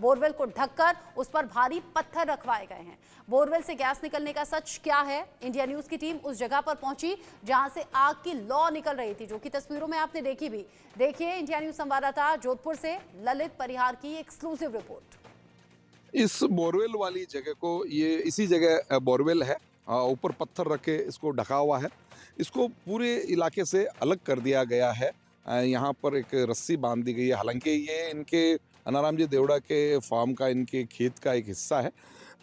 Borewell को ढककर उस पर भारी पत्थर रखवाए गए हैं। बोरवेल से गैस निकलने का सच क्या है? इंडिया न्यूज की टीम उस जगह पर पहुंची जहां से आग की लौ निकल रही थी, जो कि तस्वीरों में आपने देखी भी। देखिए इंडिया न्यूज संवाददाता जोधपुर से ललित परिहार की एक्सक्लूसिव रिपोर्ट। इस बोरवेल वाली जगह को, ये इसी जगह बोरवेल है, ऊपर पत्थर रखे इसको ढका हुआ है। इसको पूरे इलाके से अलग कर दिया गया है। यहाँ पर एक रस्सी बांध दी गई है। हालांकि ये इनके अनाराम जी देवड़ा के फार्म का, इनके खेत का एक हिस्सा है,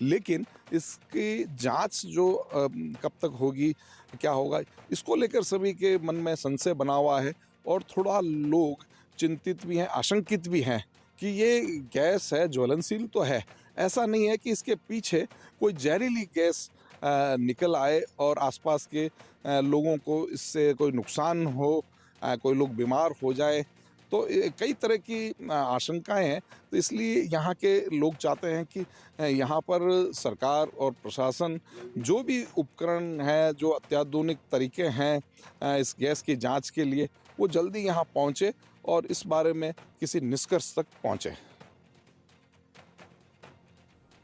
लेकिन इसकी जांच जो कब तक होगी, क्या होगा, इसको लेकर सभी के मन में संशय बना हुआ है। और थोड़ा लोग चिंतित भी हैं, आशंकित भी हैं कि ये गैस है, ज्वलनशील तो है, ऐसा नहीं है कि इसके पीछे कोई जहरीली गैस निकल आए और आसपास के लोगों को इससे कोई नुकसान हो, कोई लोग बीमार हो जाए। तो कई तरह की आशंकाएं हैं। तो इसलिए यहाँ के लोग चाहते हैं कि यहाँ पर सरकार और प्रशासन जो भी उपकरण हैं, जो अत्याधुनिक तरीके हैं इस गैस की जांच के लिए, वो जल्दी यहाँ पहुँचे और इस बारे में किसी निष्कर्ष तक पहुँचे।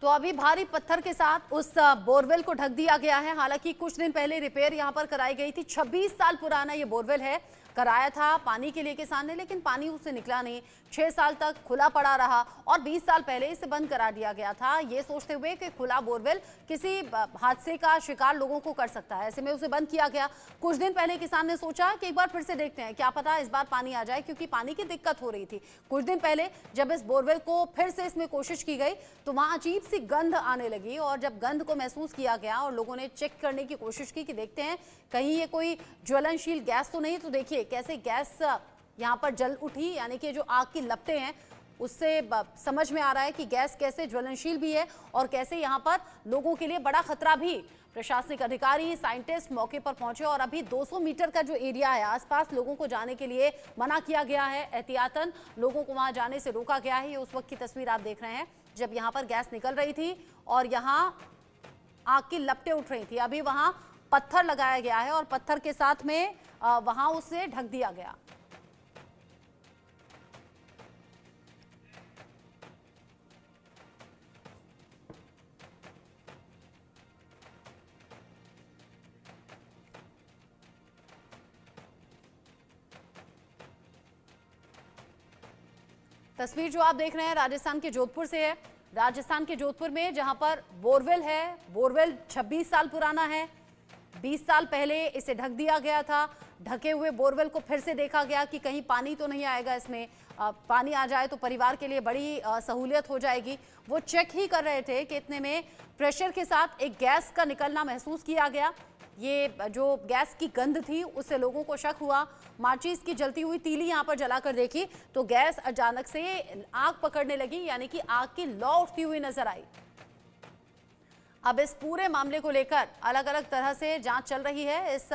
तो अभी भारी पत्थर के साथ उस बोरवेल को ढक दिया गया है। हालांकि कुछ दिन पहले रिपेयर यहां पर कराई गई थी। 26 साल पुराना ये बोरवेल है। कराया था पानी के लिए किसान ने, लेकिन पानी उससे निकला नहीं। 6 साल तक खुला पड़ा रहा और 20 साल पहले इसे बंद करा दिया गया था, ये सोचते हुए कि खुला बोरवेल किसी हादसे का शिकार लोगों को कर सकता है। ऐसे में उसे बंद किया गया। कुछ दिन पहले किसान ने सोचा कि एक बार फिर से देखते हैं, क्या पता इस बार पानी आ जाए, क्योंकि पानी की दिक्कत हो रही थी। कुछ दिन पहले जब इस बोरवेल को फिर से इसमें कोशिश की गई तो वहां अजीब सी गंध आने लगी, और जब गंध को महसूस किया गया और लोगों ने चेक करने की कोशिश की कि देखते हैं कहीं ये कोई ज्वलनशील गैस तो नहीं। तो देखिए कैसे गैस यहाँ पर जल उठी, यानी कि जो आग की लपटें हैं उससे समझ में आ रहा है कि गैस कैसे ज्वलनशील भी है और कैसे यहाँ पर लोगों के लिए बड़ा खतरा भी। प्रशासनिक अधिकारी, साइंटिस्ट मौके पर पहुंचे और अभी 200 मीटर का जो एरिया है आसपास, लोगों को जाने के लिए मना किया गया है। एहतियातन लोगों को वहां जाने से रोका गया है। ये उस वक्त की तस्वीर आप देख रहे हैं जब यहाँ पर गैस निकल रही थी और यहाँ आग की लपटें उठ रही थी। अभी वहां पत्थर लगाया गया है और पत्थर के साथ में वहां उसे ढक दिया गया। तस्वीर जो आप देख रहे हैं राजस्थान के जोधपुर से है। राजस्थान के जोधपुर में जहां पर बोरवेल है, बोरवेल 26 साल पुराना है। 20 साल पहले इसे ढक दिया गया था। ढके हुए बोरवेल को फिर से देखा गया कि कहीं पानी तो नहीं आएगा इसमें। पानी आ जाए तो परिवार के लिए बड़ी सहूलियत हो जाएगी। वो चेक ही कर रहे थे कि इतने में प्रेशर के साथ एक गैस का निकलना महसूस किया गया। ये जो गैस की गंध थी उससे लोगों को शक हुआ। माचिस की जलती हुई तीली यहाँ पर जलाकर देखी तो गैस अचानक से आग पकड़ने लगी, यानी कि आग की लौ उठती हुई नजर आई। अब इस पूरे मामले को लेकर अलग अलग तरह से जांच चल रही है। इस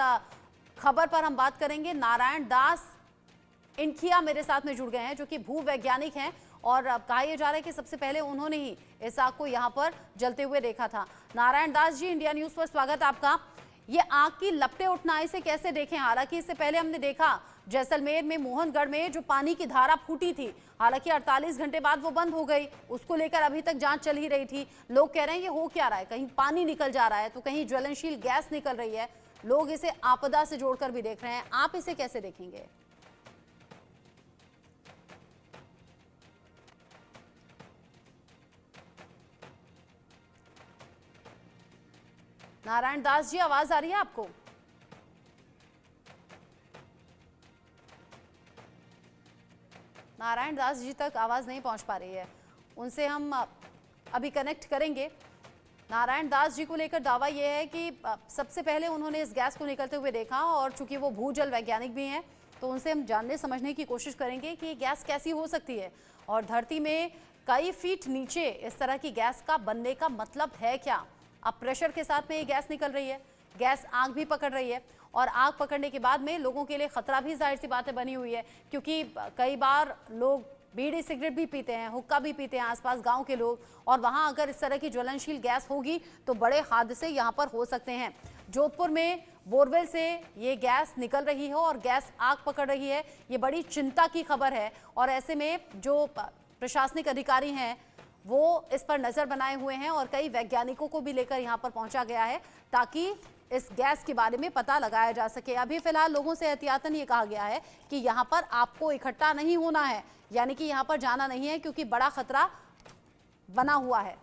खबर पर हम बात करेंगे। नारायण दास इनखिया मेरे साथ में जुड़ गए हैं, जो कि भूवैज्ञानिक हैं और कहा यह जा रहा है कि सबसे पहले उन्होंने ही इस आग को यहाँ पर जलते हुए देखा था। नारायण दास जी, इंडिया न्यूज पर स्वागत आपका। ये आग की लपटें उठना, इसे कैसे देखें? हालांकि इससे पहले हमने देखा जैसलमेर में, मोहनगढ़ में जो पानी की धारा फूटी थी, हालांकि 48 घंटे बाद वो बंद हो गई। उसको लेकर अभी तक जांच चल ही रही थी। लोग कह रहे हैं ये हो क्या रहा है, कहीं पानी निकल जा रहा है तो कहीं ज्वलनशील गैस निकल रही है। लोग इसे आपदा से जोड़कर भी देख रहे हैं। आप इसे कैसे देखेंगे? नारायण दास जी, आवाज आ रही है आपको? नारायण दास जी तक आवाज नहीं पहुंच पा रही है, उनसे हम अभी कनेक्ट करेंगे। नारायण दास जी को लेकर दावा यह है कि सबसे पहले उन्होंने इस गैस को निकलते हुए देखा और चूंकि वो भूजल वैज्ञानिक भी हैं तो उनसे हम जानने समझने की कोशिश करेंगे कि ये गैस कैसी हो सकती है और धरती में कई फीट नीचे इस तरह की गैस का बनने का मतलब है क्या। अब प्रेशर के साथ में ये गैस निकल रही है, गैस आग भी पकड़ रही है और आग पकड़ने के बाद में लोगों के लिए खतरा भी जाहिर सी बात है बनी हुई है, क्योंकि कई बार लोग बीड़ी सिगरेट भी पीते हैं, हुक्का भी पीते हैं आसपास गांव के लोग, और वहां अगर इस तरह की ज्वलनशील गैस होगी तो बड़े हादसे यहां पर हो सकते हैं। जोधपुर में बोरवेल से ये गैस निकल रही है और गैस आग पकड़ रही है, ये बड़ी चिंता की खबर है। और ऐसे में जो प्रशासनिक अधिकारी हैं वो इस पर नजर बनाए हुए हैं और कई वैज्ञानिकों को भी लेकर यहाँ पर पहुंचा गया है ताकि इस गैस के बारे में पता लगाया जा सके। अभी फिलहाल लोगों से एहतियातन ये कहा गया है कि यहाँ पर आपको इकट्ठा नहीं होना है, यानी कि यहाँ पर जाना नहीं है क्योंकि बड़ा खतरा बना हुआ है।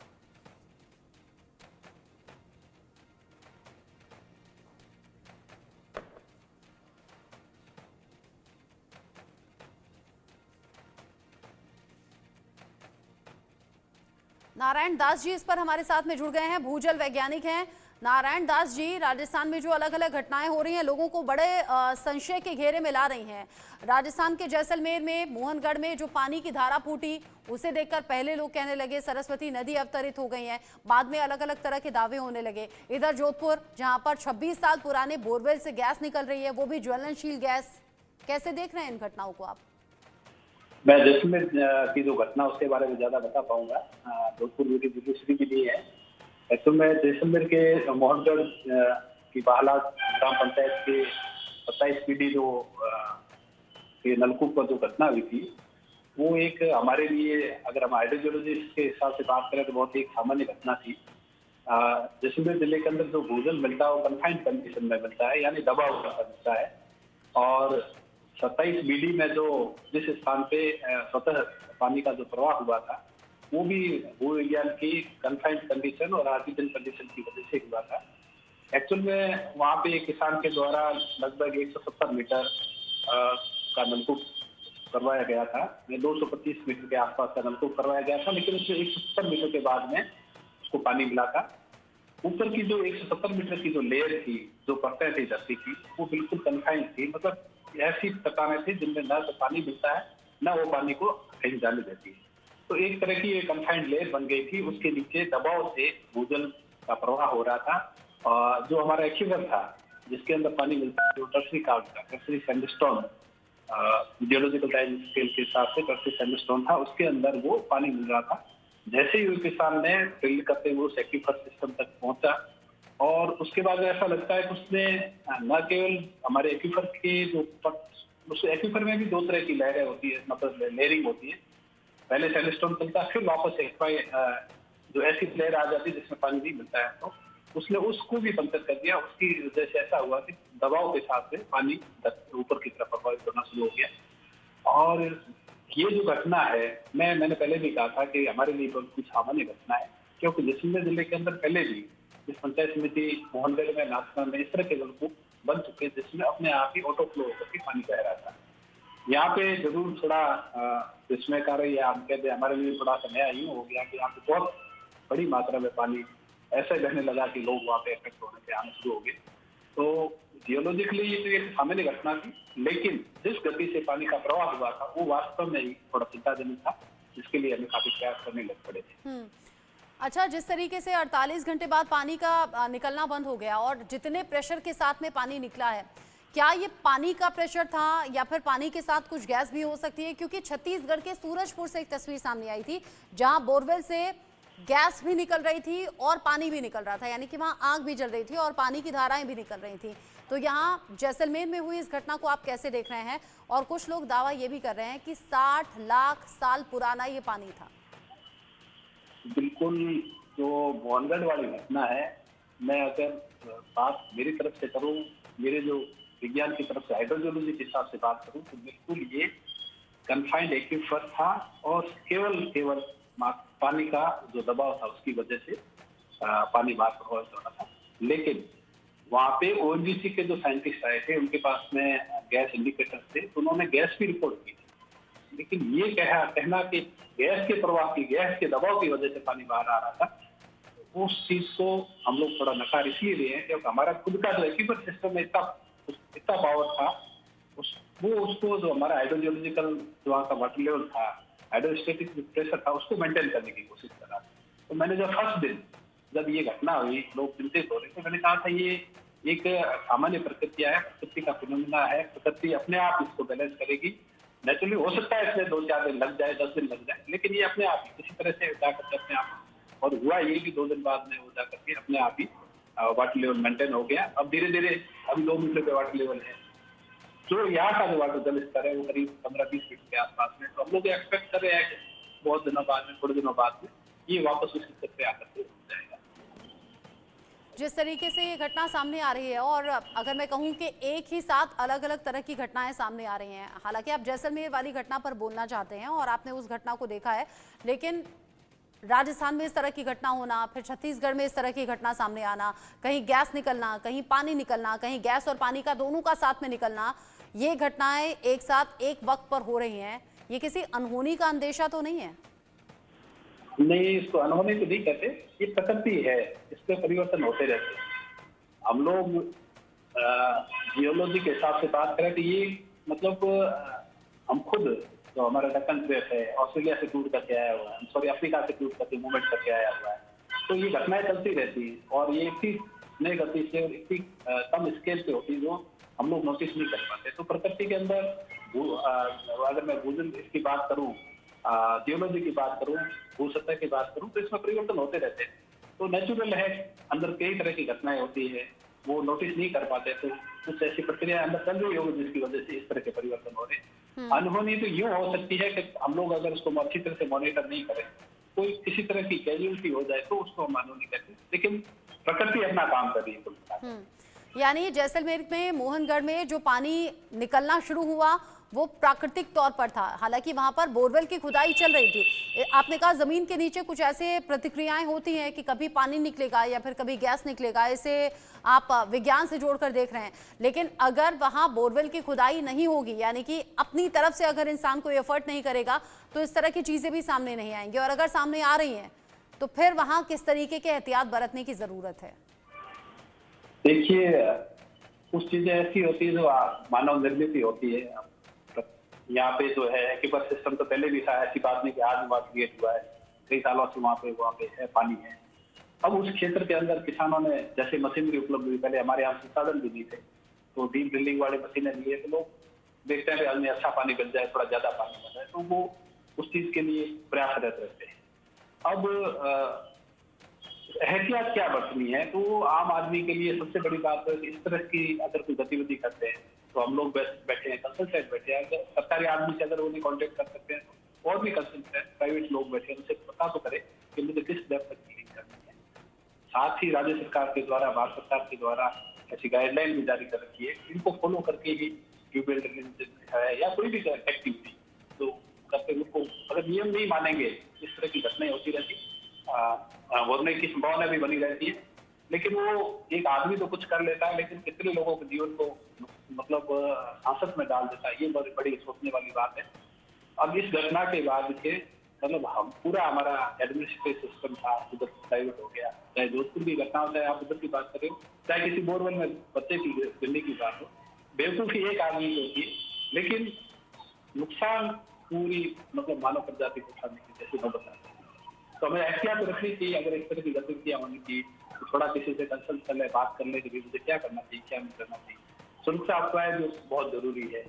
नारायण दास जी इस पर हमारे साथ में जुड़ गए हैं, भूजल वैज्ञानिक हैं। नारायण दास जी, राजस्थान में जो अलग अलग घटनाएं हो रही हैं लोगों को बड़े संशय के घेरे में ला रही हैं। राजस्थान के जैसलमेर में मोहनगढ़ में जो पानी की धारा फूटी उसे देखकर पहले लोग कहने लगे सरस्वती नदी अवतरित हो गई है, बाद में अलग अलग तरह के दावे होने लगे। इधर जोधपुर जहां पर 26 साल पुराने बोरवेल से गैस निकल रही है, वो भी ज्वलनशील गैस, कैसे देख रहे हैं इन घटनाओं को आप? मैं जैसलमेर की जो घटना उसके बारे में ज्यादा बता पाऊंगा। जोधपुर में दूसरी भी नहीं है। तो मैं जैसलमेर के मोहनगढ़ की बाहला ग्राम पंचायत के 27 पीढ़ी जो के नलकूप पर जो घटना हुई थी, वो एक हमारे लिए, अगर हम हाइड्रोलॉजिस्ट के हिसाब से बात करें तो बहुत ही एक सामान्य घटना थी। जैसलमेर जिले के अंदर जो भूजल मिलता है वो कन्फाइंड कंडीशन में मिलता है, यानी दबा हुआ मिलता है। और 27 बीडी में जो जिस स्थान पे स्वतः पानी का जो प्रवाह हुआ था वो भी भूविज्ञान की कन्फाइंड कंडीशन और आर्टिफिशियल कंडीशन की वजह से हुआ था। एक्चुअल में वहाँ पे एक किसान के द्वारा लगभग 170 मीटर का नलकूप करवाया गया था। 225 मीटर के आसपास का नलकूप करवाया गया था, लेकिन उसमें 170 मीटर के बाद में उसको पानी मिला था। ऊपर की जो 170 मीटर की जो लेयर थी, जो परतें थी धरती की, वो बिल्कुल कन्फाइंड थी, मतलब ऐसी चट्टानें थी जिनमें न तो पानी मिलता है न वो पानी को कहीं जाने देती है। तो एक तरह की कन्फाइंड लेयर बन गई थी, उसके नीचे दबाव से भूजल का प्रवाह हो रहा था। और जो हमारा एक्विफर था जिसके अंदर पानी मिलता है, जो टर्सरी कार्ड था, tertiary sandstone, geological time scale के हिसाब से टर्सरी सैंडस्टोन था, उसके अंदर वो पानी मिल रहा था। जैसे ही किसान ने ड्रिल करते हुए उस एक्विफर सिस्टम तक पहुंचा और उसके बाद ऐसा लगता है कि उसने न केवल हमारे एक्विफर के जो उस एक्विफर में भी दो तरह की लहरें होती है, मतलब लेयरिंग होती है। पहले सैंडस्टोन मिलता है, फिर वापस जो ऐसी लेयर आ जाती है जिसमें पानी नहीं मिलता है, तो उसने उसको भी पंक्चर कर दिया। उसकी वजह से ऐसा हुआ कि दबाव के साथ में पानी ऊपर की तरफ प्रभावित होना शुरू हो गया। और ये जो घटना है, मैंने पहले भी कहा था कि हमारे लिए बहुत कुछ सामान्य घटना है, क्योंकि जैसलमेर जिले के अंदर पहले भी इस पंचायत समिति मोहनगढ़ में, नाथना में इस तरह के नलकूप बन चुके जिसमें अपने आप ही ऑटो फ्लो होकर के पानी बह रहा था। यहाँ पे जरूर थोड़ा विस्मयकारी या हम कहते हैं हमारे लिए थोड़ा सा नया यूं हो गया कि यहाँ पे बहुत बड़ी मात्रा में पानी ऐसे बहने लगा कि लोग वहाँ पे इफेक्ट होने के आने शुरू हो गए। तो जियोलॉजिकली ये तो एक सामान्य घटना थी, लेकिन जिस गति से पानी का प्रवाह हुआ था वो वास्तव में ही थोड़ा चिंताजनक था, जिसके लिए हमें काफी प्रयास करने लग पड़े थे। अच्छा, जिस तरीके से 48 घंटे बाद पानी का निकलना बंद हो गया और जितने प्रेशर के साथ में पानी निकला है, क्या ये पानी का प्रेशर था या फिर पानी के साथ कुछ गैस भी हो सकती है? क्योंकि छत्तीसगढ़ के सूरजपुर से एक तस्वीर सामने आई थी जहां बोरवेल से गैस भी निकल रही थी और पानी भी निकल रहा था, यानी कि वहां आग भी जल रही थी और पानी की धाराएं भी निकल रही थी। तो यहाँ जैसलमेर में हुई इस घटना को आप कैसे देख रहे हैं? और कुछ लोग दावा ये भी कर रहे हैं कि 60 लाख साल पुराना ये पानी था। बिल्कुल, जो मोहनगढ़ वाली घटना है, मैं अगर बात मेरी तरफ से करूं, मेरे जो विज्ञान की तरफ से हाइड्रोलॉजी के हिसाब से बात करूं, तो बिल्कुल ये कन्फाइंड एक्विफर था और केवल पानी का जो दबाव था उसकी वजह से पानी बाहर प्रभावित हो रहा था। लेकिन वहाँ पे ओएनजीसी के जो साइंटिस्ट आए थे उनके पास में गैस इंडिकेटर थे, तो उन्होंने गैस भी रिपोर्ट की, लेकिन ये कहना कि गैस के प्रवाह की, गैस के दबाव की वजह से पानी बाहर आ रहा था, उस चीज को हम लोग थोड़ा नकार इसलिए लिए हैं क्योंकि हमारा खुद का जो एक्विफर सिस्टम में इतना पावर था, उसको जो हमारा हाइड्रोजियोलॉजिकल जो वहाँ का वाटर लेवल था, हाइड्रोस्टेटिक प्रेशर था, उसको मेंटेन करने की कोशिश कर रहा था। तो मैंने जब फर्स्ट दिन जब ये घटना हुई, लोग चिंतित हो रहे थे, मैंने कहा था ये एक सामान्य प्रक्रिया है, प्रकृति का फिनोमिना है, प्रकृति अपने आप इसको बैलेंस करेगी। नेचुरली हो सकता है इसमें 2-4 दिन लग जाए, 10 दिन लग जाए, लेकिन ये अपने आप ही किसी तरह से जाकर अपने आप, और हुआ ये कि 2 दिन बाद में वो जाकर के अपने आप ही वाटर लेवल मेंटेन हो गया। अब धीरे धीरे अभी 2 मीटर पे वाटर लेवल है, जो यहाँ का जो वाटर जल स्तर है वो करीब 15-20 फीट के आसपास में। तो हम लोग एक्सपेक्ट कर रहे हैं कि बहुत दिनों बाद में, थोड़े दिनों बाद में ये वापस उसी स्तर पे आकर के हो जाएगा। जिस तरीके से ये घटना सामने आ रही है, और अगर मैं कहूं कि एक ही साथ अलग अलग तरह की घटनाएं सामने आ रही हैं, हालांकि आप जैसलमेर वाली घटना पर बोलना चाहते हैं और आपने उस घटना को देखा है, लेकिन राजस्थान में इस तरह की घटना होना, फिर छत्तीसगढ़ में इस तरह की घटना सामने आना, कहीं गैस निकलना, कहीं पानी निकलना, कहीं गैस और पानी का दोनों का साथ में निकलना, ये घटनाएं एक साथ एक वक्त पर हो रही हैं, ये किसी अनहोनी का अंदेशा तो नहीं है? नहीं, इसको अनहोनी तो नहीं कहते, ये प्रकृति है, इसके परिवर्तन होते रहते हैं। हम लोग जियोलॉजी के हिसाब से बात करें तो ये मतलब हम खुद जो हमारा दक्कन प्लेट है ऑस्ट्रेलिया से टूट करके आया हुआ है, सॉरी अफ्रीका से टूट करके मूवमेंट करके आया हुआ है, तो ये घटनाएं चलती रहती है और ये इतनी नई गति से और इतनी कम स्केल पे होती है जो हम लोग नोटिस नहीं कर पाते। तो प्रकृति के अंदर अगर मैं भूजल इसकी बात करूँ, जियोलॉजी की बात करूँ, भू सतह की बात करूँ, तो इसमें परिवर्तन होते रहते हैं। तो नेचुरल है, अंदर कई तरह की घटनाएं होती है, वो नोटिस नहीं कर पाते, तो कुछ ऐसी प्रक्रिया अंदर चल रही होगी जिसकी वजह से इस तरह के परिवर्तन हो रहे हैं। अनहोनी तो यूं हो सकती है कि हम लोग अगर उसको अच्छी तरह से मॉनिटर नहीं करें, कोई किसी तरह की कैजुअलिटी हो जाए तो उसको हम अनहोनी कहते हैं, लेकिन प्रकृति अपना काम कर रही है कुल मिलाकर। यानी जैसलमेर में मोहनगढ़ में जो पानी निकलना शुरू हुआ वो प्राकृतिक तौर पर था, हालांकि वहां पर बोरवेल की खुदाई चल रही थी। आपने कहा जमीन के नीचे कुछ ऐसे प्रतिक्रियाएं होती हैं कि कभी पानी निकलेगा या फिर कभी गैस निकलेगा, इसे आप विज्ञान से जोड़कर देख रहे हैं, लेकिन अगर वहां बोरवेल की खुदाई नहीं होगी, यानी कि अपनी तरफ से अगर इंसान कोई एफर्ट नहीं करेगा, तो इस तरह की चीजें भी सामने नहीं आएंगी, और अगर सामने आ रही हैं तो फिर वहां किस तरीके के एहतियात बरतने की जरूरत है? देखिए, कुछ चीजें ऐसी होती है जो मानव निर्मित ही होती है। यहाँ पे जो है एक्यूपर सिस्टम तो पहले भी था, ऐसी बात नहीं कि आज वहाँ क्रिएट हुआ है, कई सालों से वहाँ पे है, पानी है। अब उस क्षेत्र के अंदर किसानों ने जैसे मशीनरी उपलब्ध हुई, पहले हमारे यहाँ संसाधन भी नहीं थे, तो डीप ड्रिलिंग वाले मशीनें लिए, तो लोग देखते हैं कि अच्छा पानी मिल जाए, थोड़ा ज्यादा पानी मिल जाए, तो वो उस चीज के लिए प्रयासरत रहते हैं। अब एहतियात क्या बरतनी है, तो आम आदमी के लिए सबसे बड़ी बात है, इस तरह की अगर कोई गतिविधि करते हैं तो हम लोग बैठे हैं, कंसल्टेंट बैठे हैं, अगर सरकारी आदमी से अगर उन्हें कांटेक्ट कर सकते हैं तो और भी कंसल्टेंट प्राइवेट लोग बैठे हैं, उनसे पता तो करें कि मुझे किस डेप्थ तक ड्रिलिंग करनी है। साथ ही राज्य सरकार के द्वारा, भारत सरकार के द्वारा ऐसी गाइडलाइन भी जारी कर रखी है, इनको फॉलो करके ही ट्यूबवेल ड्रिलिंग है या कोई भी एक्टिविटी तो करते, उनको अगर नियम नहीं मानेंगे इस तरह की घटनाएं होती रहती, होने की संभावना भी बनी रहती है। लेकिन वो एक आदमी तो कुछ कर लेता है, लेकिन कितने लोगों के जीवन को मतलब सांसत में डाल देता है, ये बड़ी सोचने वाली बात है। अब इस घटना के बाद के मतलब हम पूरा हमारा एडमिनिस्ट्रेटिव सिस्टम था उधर प्राइवेट हो गया, चाहे जोधपुर की घटना हो, चाहे आप उधर की बात करें, चाहे किसी बोरवेल में बच्चे की गिरने की बात हो, बेवकूफी एक आदमी की होती है, लेकिन नुकसान पूरी मतलब मानव प्रजाति को उठाने की जैसे नौबत आती है। तो हमें एहतियात रखनी चाहिए, अगर इस तरह की गतिविधियां होनी चाहिए तो थोड़ा किसी से कंसल्ट कर ले, बात कर ले कि मुझे क्या करना चाहिए, क्या नहीं करना चाहिए। सुरक्षा उपाय जो बहुत जरूरी है,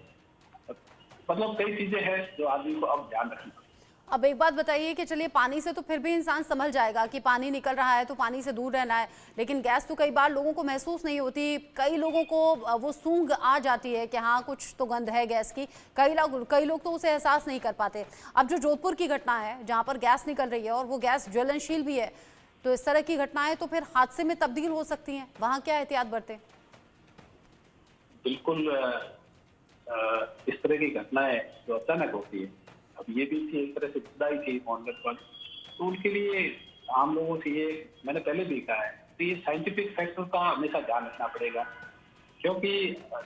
मतलब कई चीजें हैं जो आदमी को अब ध्यान रखना। अब एक बात बताइए कि चलिए पानी से तो फिर भी इंसान संभल जाएगा कि पानी निकल रहा है तो पानी से दूर रहना है, लेकिन गैस तो कई बार लोगों को महसूस नहीं होती, कई लोगों को वो सूंघ आ जाती है कि हाँ कुछ तो गंध है गैस की, कई लोग तो उसे एहसास नहीं कर पाते। अब जो जोधपुर की घटना है जहाँ पर गैस निकल रही है और वो गैस ज्वलनशील भी है, तो इस तरह की घटनाएं तो फिर हादसे में तब्दील हो सकती हैं, वहाँ क्या एहतियात बरतें? बिल्कुल, इस तरह की घटनाएं जो अचानक होती है, अब ये भी थी एक तरह से खुदाई थी मोहनगढ़ वाली, तो उनके लिए आम लोगों से ये मैंने पहले भी कहा है, तो ये साइंटिफिक फैक्टर का हमेशा ध्यान रखना पड़ेगा, क्योंकि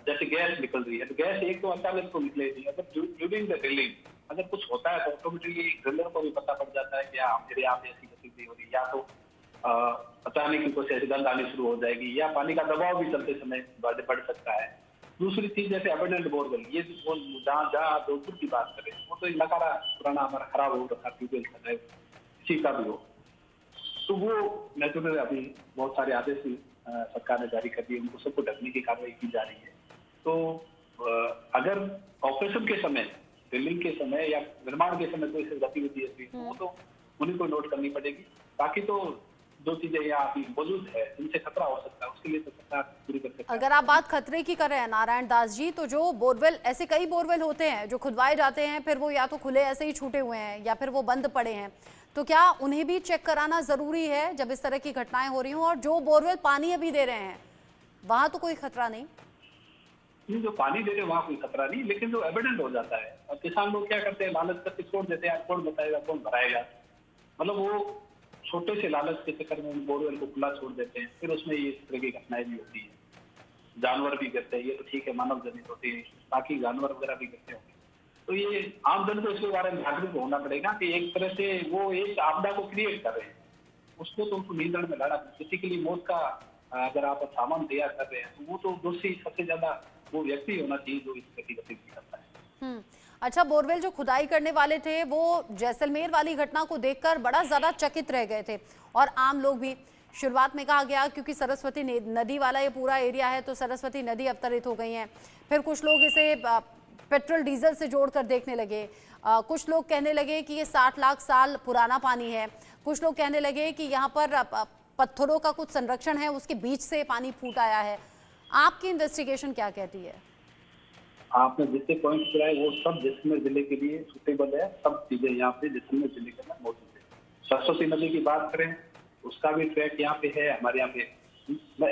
जैसे गैस निकल रही है तो गैस एक तो अचानक तो निकलेगी, अगर ड्यूरिंग द ड्रिलिंग अगर कुछ होता है तो ऑटोमेटिकली ड्रिलर को भी पता पड़ जाता है कि मेरे यहाँ पे ऐसी गतिविधि हो रही है, या तो अचानक ही कुछ ऐसी गंध आनी शुरू हो जाएगी, या पानी का दबाव भी चलते समय बढ़ सकता है। दूसरी चीज जैसे अबंडेंट बोरवेल, ये जहाँ जोधपुर की बात करें, वो तो नकारा पुराना हमारा खराब हो रखा ट्यूबवेल का है, किसी का भी हो, तो वो नेचुरल अभी बहुत सारे आदेश सरकार ने जारी कर दिए, उनको सबको ढकने की कार्रवाई की जा रही है। तो अगर ऑपरेशन के समय, ड्रिलिंग के समय या निर्माण के समय कोई गतिविधि ऐसी वो तो उन्हीं को नोट करनी पड़ेगी। बाकी तो जो चीजें यहाँ अभी मौजूद है जिनसे खतरा हो सकता है उसके लिए तो सरकार पूरी कर सकती है। अगर आप बात खतरे की कर रहे हैं नारायण दास जी, तो जो बोरवेल, ऐसे कई बोरवेल होते हैं जो खुदवाए जाते हैं, फिर वो या तो खुले ऐसे ही छूटे हुए हैं या फिर वो बंद पड़े हैं, तो क्या उन्हें भी चेक कराना जरूरी है जब इस तरह की घटनाएं हो रही हों? और जो बोरवेल पानी अभी दे रहे हैं वहां तो कोई खतरा नहीं? नहीं, जो पानी दे रहे हैं वहाँ कोई खतरा नहीं, लेकिन जो एविडेंट हो जाता है, और किसान लोग क्या करते हैं, लालच करके छोड़ देते हैं, कौन बताएगा कौन भराएगा। मतलब वो छोटे से लालच के चक्कर में बोरवेल को खुला छोड़ देते हैं, फिर उसमें ये इस तरह की घटनाएं भी होती है। जानवर भी करते हैं, ये तो ठीक है, मानव जनित होती है, बाकी जानवर वगैरह भी करते होंगे। तो ये आमजन को इसके बारे में जागरूक होना पड़ेगा कि एक तरह से वो एक आपदा को क्रिएट कर रहे हैं, उसको तो उनको नियंत्रण में लाना। किसी के लिए मौत का अगर आप सामान तैयार कर रहे हैं तो वो तो दोषी सबसे ज्यादा वो व्यक्ति होना चाहिए जो इस तरह की गतिविधि करता है। अच्छा, बोरवेल जो खुदाई करने वाले थे वो जैसलमेर वाली घटना को देखकर बड़ा ज्यादा चकित रह गए थे, और आम लोग भी। शुरुआत में कहा गया क्योंकि सरस्वती नदी वाला ये पूरा एरिया है तो सरस्वती नदी अवतरित हो गई है। फिर कुछ लोग इसे पेट्रोल डीजल से जोड़कर देखने लगे। कुछ लोग कहने लगे कि ये 60 लाख साल पुराना पानी है। कुछ लोग कहने लगे कि यहाँ पर पत्थरों का कुछ संरक्षण है, उसके बीच से पानी फूट आया है। आपकी इन्वेस्टिगेशन क्या कहती है? आपने जितने पॉइंट गिराए वो सब जैसलमेर जिले के लिए सुटेबल है। सब चीजें यहाँ पे जैसलमेर जिले के अंदर मौजूद है। सरस्वती नदी की बात करें उसका भी ट्रैक यहाँ पे है हमारे यहाँ पे। मैं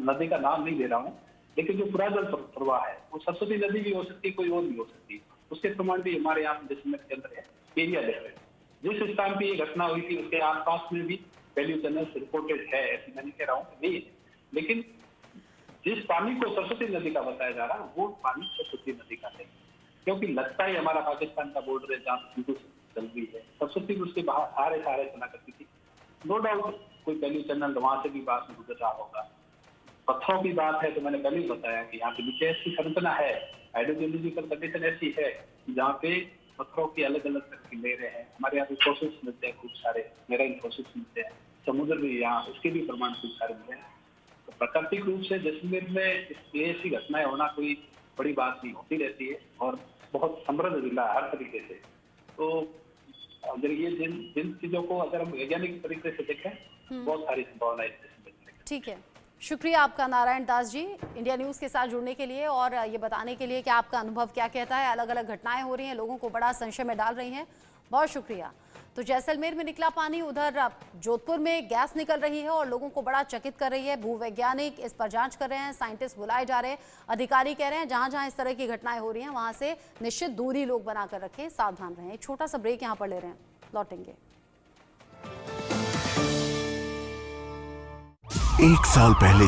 नदी का नाम नहीं दे रहा हूँ, लेकिन जो पूरा जल प्रवाह है वो सरस्वती नदी भी हो सकती है, कोई और भी हो सकती है। उसके प्रमाण भी हमारे यहाँ जैसलमेर के अंदर है, एरिया लेवल है। जिस स्थान पे ये घटना हुई थी उसके आसपास में भी वैल्यू चैनल रिपोर्टेड है, ऐसी मैं नहीं कह रहा हूँ नहीं है, लेकिन जिस पानी को सरस्वती नदी का बताया जा रहा है वो पानी सरस्वती नदी का नहीं, क्योंकि लगता ही हमारा पाकिस्तान का बॉर्डर है जहाँ बिल्कुल चल रही है। सरस्वती उसके बाहर सारे चला करती थी, नो डाउट कोई वैल्यू चैनल वहां से भी बात में गुजर रहा होगा। पत्थरों की बात है तो मैंने पहले ही बताया कि यहाँ पे नीचे ऐसी संरचना है, हाइड्रोजियोलॉजिकल कंडीशन ऐसी है जहाँ पे पत्थरों की अलग अलग तरह की ले रहे हैं। हमारे यहाँ पे फोसिल्स मिलते हैं, खूब सारे मेराइन फोसिल्स मिलते हैं, समुद्र भी यहाँ उसके भी प्रमाण खूब सारे मिलते हैं। तो प्राकृतिक रूप से जैसलमेर में ऐसी घटनाएं होना कोई बड़ी बात नहीं, होती रहती है और बहुत समृद्ध जिला हर तरीके से। तो अगर ये जिन चीजों को अगर हम वैज्ञानिक तरीके से देखें बहुत सारी संभावनाएं। ठीक है, शुक्रिया आपका नारायण दास जी, इंडिया न्यूज़ के साथ जुड़ने के लिए और ये बताने के लिए कि आपका अनुभव क्या कहता है। अलग अलग घटनाएं हो रही हैं, लोगों को बड़ा संशय में डाल रही हैं। बहुत शुक्रिया। तो जैसलमेर में निकला पानी, उधर जोधपुर में गैस निकल रही है और लोगों को बड़ा चकित कर रही है। भूवैज्ञानिक इस पर जांच कर रहे हैं, साइंटिस्ट बुलाए जा रहे हैं, अधिकारी कह रहे हैं जहां जहां इस तरह की घटनाएं हो रही हैं वहां से निश्चित दूरी लोग बनाकर रखें, सावधान रहें। एक छोटा सा ब्रेक यहाँ पर ले रहे हैं, लौटेंगे। 1 साल पहले